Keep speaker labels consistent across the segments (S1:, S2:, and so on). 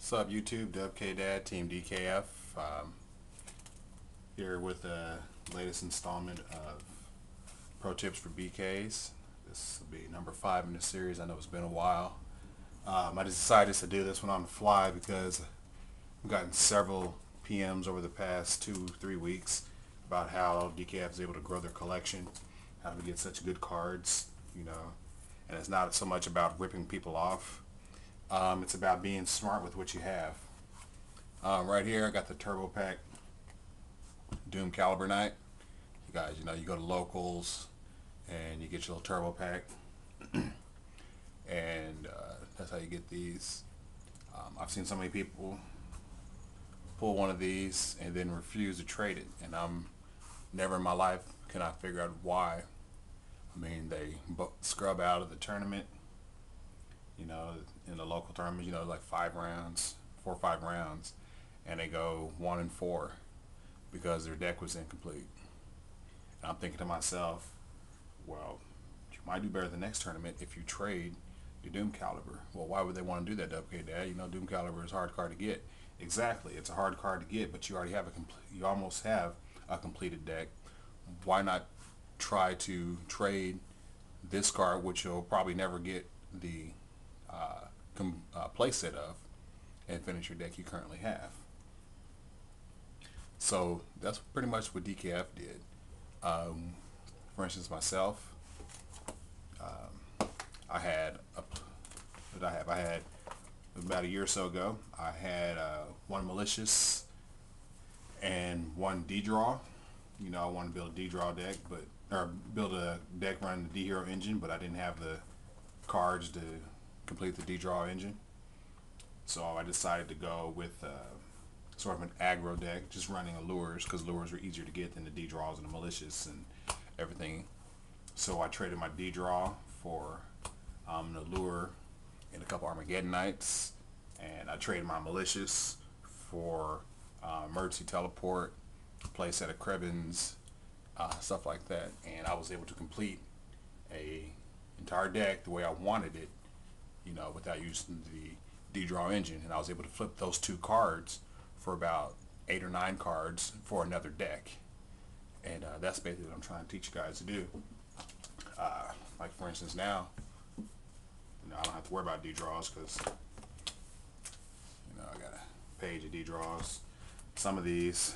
S1: What's up, YouTube? WKDad, TeamDKF, here with the latest installment of Pro Tips for BKs. This will be number 5 in the series. I know it's been a while. I decided to do this one on the fly because I've gotten several PMs over the past 2-3 weeks about how DKF is able to grow their collection, how to get such good cards, and it's not so much about ripping people off. It's about being smart with what you have. Right here I got the Turbo Pack Doom Caliber Knight. You guys, you go to locals and you get your little Turbo Pack and that's how you get these. I've seen so many people pull one of these and then refuse to trade it, and I'm never in my life can I figure out why. I mean, they scrub out of the tournament, in the local tournament, like 5 rounds, 4 or 5 rounds, and they go 1-4 because their deck was incomplete. And I'm thinking to myself, well, you might do better the next tournament if you trade your Doom Caliber. Well, why would they want to do that, WK Doom Caliber is a hard card to get. Exactly, it's a hard card to get, but you already have you almost have a completed deck. Why not try to trade this card, which you'll probably never get the play set of, and finish your deck you currently have? So that's pretty much what DKF did. For instance, myself, I had I had about a year or so ago, I had one malicious and one D-Draw. I wanted to build a D-Draw deck, or build a deck running the D-Hero engine, but I didn't have the cards to complete the D-Draw engine. So I decided to go with sort of an aggro deck, just running allures, because lures were easier to get than the D-Draws and the malicious and everything. So I traded my D-Draw for an allure and a couple Armageddon Knights, and I traded my malicious for emergency teleport, play set of Krebins, stuff like that, and I was able to complete a entire deck the way I wanted it, without using the D-Draw engine, and I was able to flip those 2 cards for about 8 or 9 cards for another deck. And that's basically what I'm trying to teach you guys to do. Like, for instance, now I don't have to worry about D-Draws because I got a page of D-Draws. Some of these,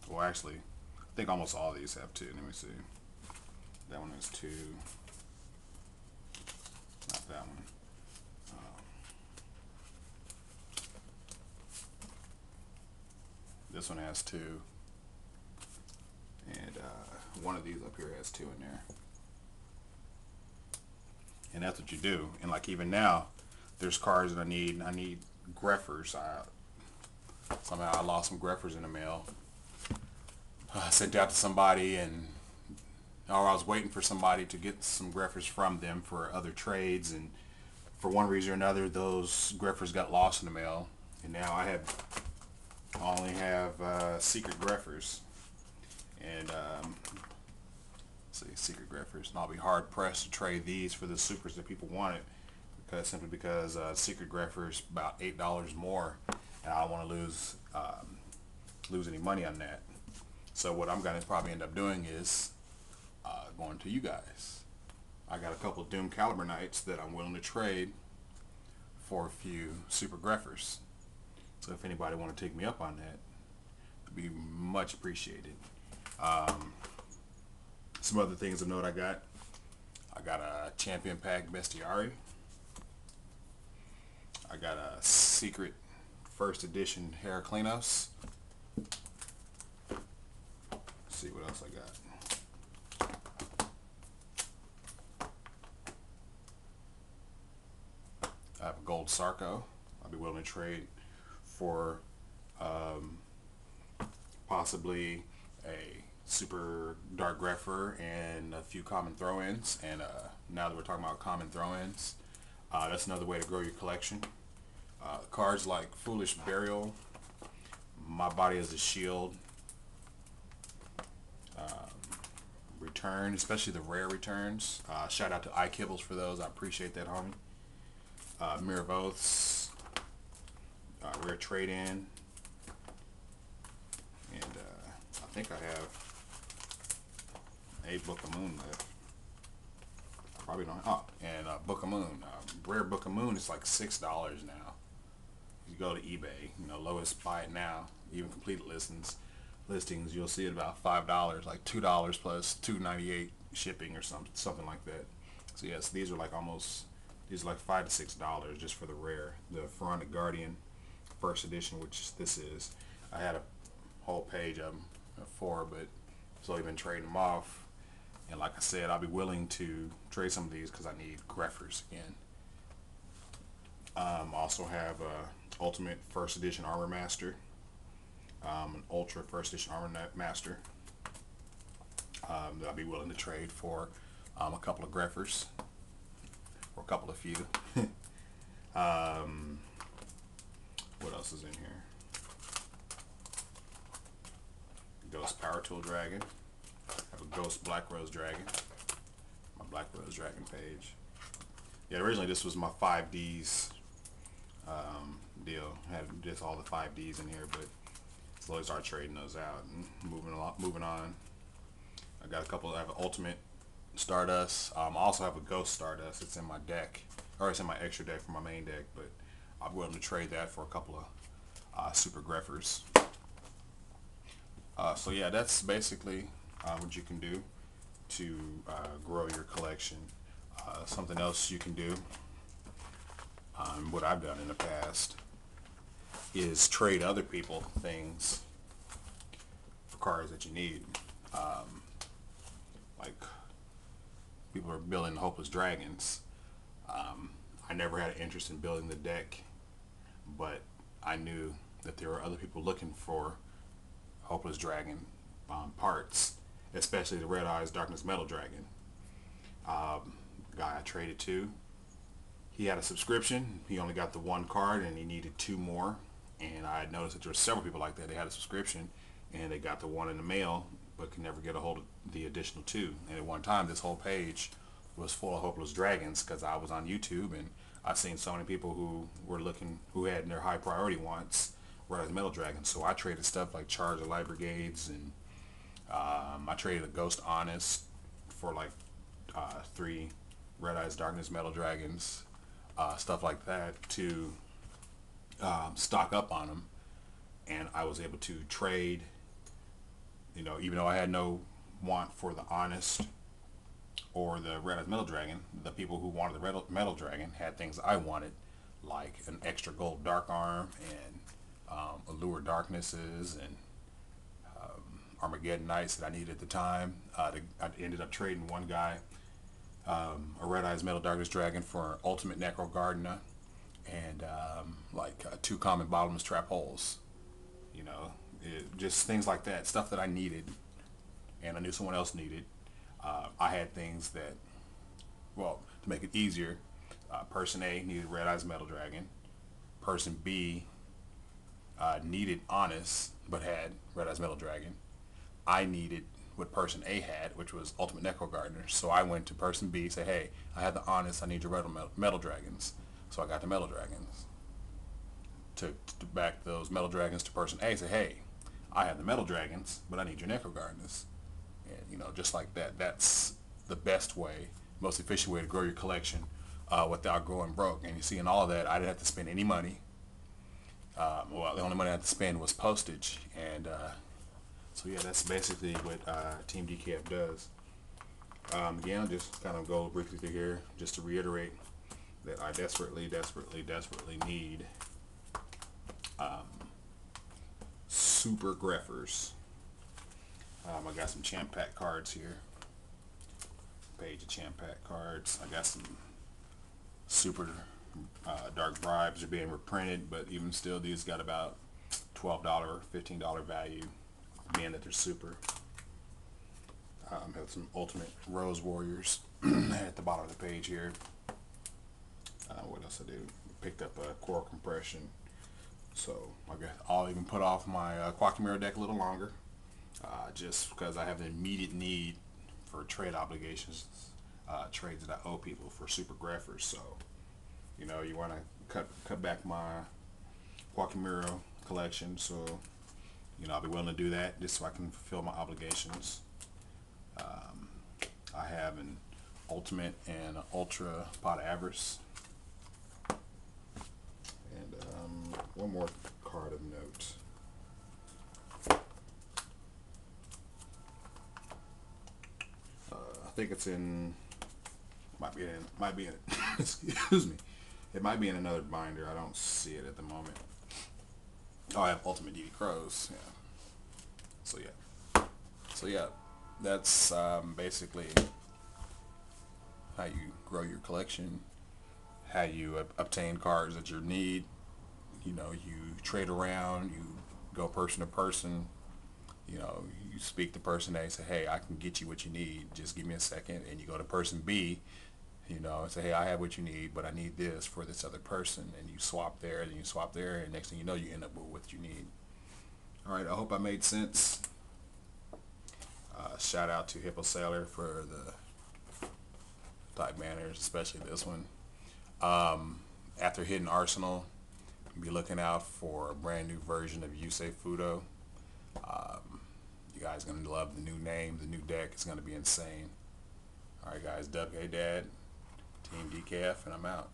S1: well, actually, I think almost all of these have 2. Let me see. That one has 2. Not that one. This one has 2. And one of these up here has 2 in there. And that's what you do. And like even now, there's cards that I need. I need Greffers. Somehow I lost some Greffers in the mail. I sent out to somebody, or I was waiting for somebody to get some Greffers from them for other trades, and for one reason or another, those Greffers got lost in the mail, and now I only have secret Greffers, and secret Greffers, and I'll be hard pressed to trade these for the supers that people wanted, simply because secret Greffers about $8 more, and I don't want to lose any money on that. So what I'm going to probably end up doing is going to you guys. I got a couple of Doom Caliber Knights that I'm willing to trade for a few super Greffers. So if anybody want to take me up on that, it'd be much appreciated. Some other things of note I got a Champion Pack Bestiary. I got a secret first edition Heraclinos. See what else I got. I have a gold Sarko. I'll be willing to trade for possibly a super dark Greffer and a few common throw-ins. And now that we're talking about common throw-ins, that's another way to grow your collection. Cards like Foolish Burial, My Body as a Shield, return, especially the rare returns. Shout out to iKibbles for those. I appreciate that, homie. Mirror of Oaths, rare trade-in, and I think I have a Book of Moon left. Probably don't. Oh, and Book of Moon. Rare Book of Moon is like $6 now. You go to eBay, you know, lowest buy it now, even completed listings, you'll see it about $5, like $2 plus $2.98 shipping or something like that. So yes, these are like these are like $5 to $6 just for the rare. The Pharaonic Guardian first edition, which this is. I had a whole page of them before, but slowly been trading them off. And like I said, I'll be willing to trade some of these because I need Greffers again. Also have Ultimate First Edition Armor Master, an Ultra First Edition Armor Master that I'll be willing to trade for a couple of Greffers, or a couple of few. What else is in here? Ghost Power Tool Dragon. I have a Ghost Black Rose Dragon. My Black Rose Dragon page. Yeah, originally this was my 5Ds deal. I had just all the 5Ds in here, but slowly started trading those out and moving on. I got a couple. I have an Ultimate Stardust. I also have a Ghost Stardust. It's in my deck, or it's in my extra deck for my main deck, but I'm willing to trade that for a couple of Super Greffers. So yeah, that's basically what you can do to grow your collection. Something else you can do, what I've done in the past, is trade other people things for cards that you need. Like people are building Hopeless Dragons. I never had an interest in building the deck, but I knew that there were other people looking for Hopeless Dragon parts, especially the Red Eyes Darkness Metal Dragon. Guy I traded to, he had a subscription. He only got the one card and he needed two more, and I had noticed that there were several people like that. They had a subscription and they got the one in the mail but could never get a hold of the additional two. And at one time this whole page was full of Hopeless Dragons because I was on YouTube and I seen so many people who were looking, who had in their high priority wants Red Eyes Metal Dragons. So I traded stuff like Charge of Light Brigades, and I traded a Ghost Honest for like 3 Red Eyes Darkness Metal Dragons, stuff like that, to stock up on them. And I was able to trade, you know, even though I had no want for the Honest or the Red Eyes Metal Dragon, the people who wanted the Red Metal Dragon had things I wanted, like an extra gold Dark Arm and Allure Darknesses and Armageddon Knights that I needed at the time. I ended up trading one guy a Red Eyes Metal Darkness Dragon for Ultimate Necro Gardener and like 2 common bottomless trap holes. You know, just things like that, stuff that I needed and I knew someone else needed. I had things that, well, to make it easier, person A needed Red Eyes Metal Dragon, person B needed Honest but had Red Eyes Metal Dragon. I needed what person A had, which was Ultimate Necro Gardener. So I went to person B, say, hey, I have the Honest, I need your Red Metal Dragons. So I got the Metal Dragons. To back those Metal Dragons to person A, say, hey, I have the Metal Dragons, but I need your Necro Gardeners. And, you know, just like that. That's the best way, most efficient way to grow your collection without going broke. And you see, in all of that, I didn't have to spend any money. Well, the only money I had to spend was postage. And so yeah, that's basically what TeamDKF does. Again, I'll just kind of go briefly through here just to reiterate that I desperately need Super Greffers. I got some Champ Pack cards here. Page of Champ Pack cards. I got some Super Dark Bribes are being reprinted, but even still, these got about $12 or $15 value, being that they're super. Have some Ultimate Rose Warriors at the bottom of the page here. What else I do? Picked up a Coral Compression. So I guess I'll even put off my Quackmiro deck a little longer, just because I have an immediate need for trade obligations, trades that I owe people for super graphers. So, you know, you want to cut back my Quackmiro collection. So, you know, I'll be willing to do that just so I can fulfill my obligations. I have an Ultimate and an Ultra Pot Avarice. And one more card of note. I think it's in, might be in, excuse me, it might be in another binder. I don't see it at the moment. Oh, I have Ultimate DD Crows. Yeah. So yeah, that's basically how you grow your collection, how you obtain cards that you need. You know, you trade around, you go person to person. You know, you speak to person A and say, hey, I can get you what you need, just give me a second. And you go to person B, you know, and say, hey, I have what you need, but I need this for this other person. And you swap there, and you swap there, and next thing you know, you end up with what you need. All right, I hope I made sense. Shout out to Hippo Sailor for the type banners, especially this one. After hitting Arsenal, be looking out for a brand new version of Yusei Fudo. You guys are going to love the new name, the new deck. It's going to be insane. Alright guys, WK Dad, Team DKF, and I'm out.